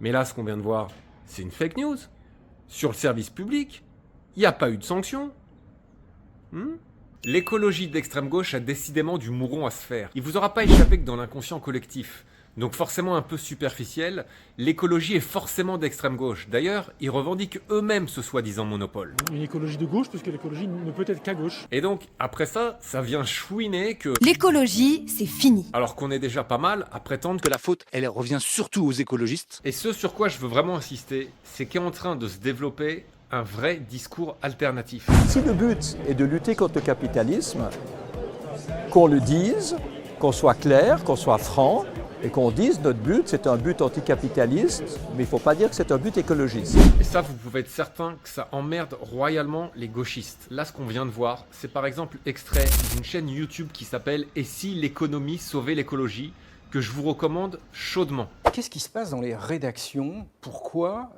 Mais là, ce qu'on vient de voir, c'est une fake news. Sur le service public, il n'y a pas eu de sanction. L'écologie d'extrême gauche a décidément du mouron à se faire. Il vous aura pas échappé que dans l'inconscient collectif, donc forcément un peu superficiel, l'écologie est forcément d'extrême gauche. D'ailleurs, ils revendiquent eux-mêmes ce soi-disant monopole. Une écologie de gauche, puisque l'écologie ne peut être qu'à gauche. Et donc, après ça vient chouiner que... L'écologie, c'est fini. Alors qu'on est déjà pas mal à prétendre Que la faute, elle revient surtout aux écologistes. Et ce sur quoi je veux vraiment insister, c'est qu'est en train de se développer un vrai discours alternatif. Si le but est de lutter contre le capitalisme, qu'on le dise, qu'on soit clair, qu'on soit franc, et qu'on dise notre but, c'est un but anticapitaliste, mais il ne faut pas dire que c'est un but écologiste. Et ça, vous pouvez être certain que ça emmerde royalement les gauchistes. Là, ce qu'on vient de voir, c'est par exemple extrait d'une chaîne YouTube qui s'appelle « Et si l'économie sauvait l'écologie ?» que je vous recommande chaudement. Qu'est-ce qui se passe dans les rédactions? Pourquoi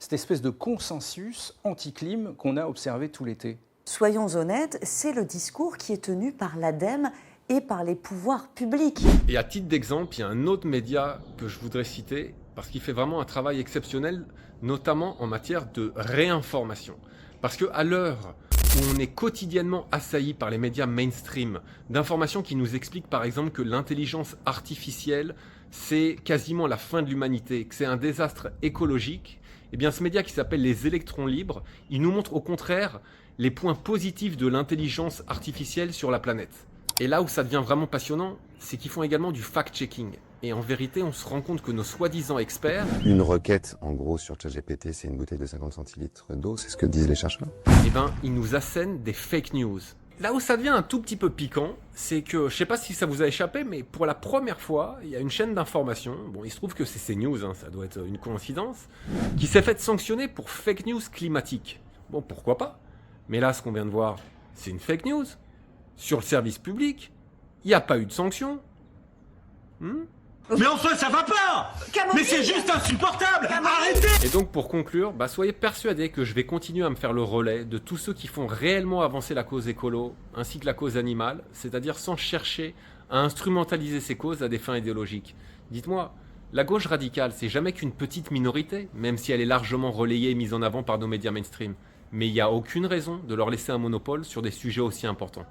cette espèce de consensus anti-clim qu'on a observé tout l'été? Soyons honnêtes, c'est le discours qui est tenu par l'ADEME et par les pouvoirs publics. Et à titre d'exemple, il y a un autre média que je voudrais citer, parce qu'il fait vraiment un travail exceptionnel, notamment en matière de réinformation. Parce qu'à l'heure où on est quotidiennement assailli par les médias mainstream d'informations qui nous expliquent par exemple que l'intelligence artificielle, c'est quasiment la fin de l'humanité, que c'est un désastre écologique, eh bien ce média qui s'appelle Les Électrons Libres, il nous montre au contraire les points positifs de l'intelligence artificielle sur la planète. Et là où ça devient vraiment passionnant, c'est qu'ils font également du fact-checking. Et en vérité, on se rend compte que nos soi-disant experts... Une requête, en gros, sur ChatGPT, c'est une bouteille de 50 centilitres d'eau, c'est ce que disent les chercheurs. Eh ben, ils nous assènent des fake news. Là où ça devient un tout petit peu piquant, c'est que, je sais pas si ça vous a échappé, mais pour la première fois, il y a une chaîne d'information, bon, il se trouve que c'est CNews, hein, ça doit être une coïncidence, qui s'est fait sanctionner pour fake news climatique. Bon, pourquoi pas? Mais là, ce qu'on vient de voir, c'est une fake news. Sur le service public, il n'y a pas eu de sanction. Mais enfin, ça va pas! Mais c'est juste insupportable! Arrêtez! Et donc pour conclure, soyez persuadés que je vais continuer à me faire le relais de tous ceux qui font réellement avancer la cause écolo, ainsi que la cause animale, c'est-à-dire sans chercher à instrumentaliser ces causes à des fins idéologiques. Dites-moi, la gauche radicale, c'est jamais qu'une petite minorité, même si elle est largement relayée et mise en avant par nos médias mainstream. Mais il n'y a aucune raison de leur laisser un monopole sur des sujets aussi importants.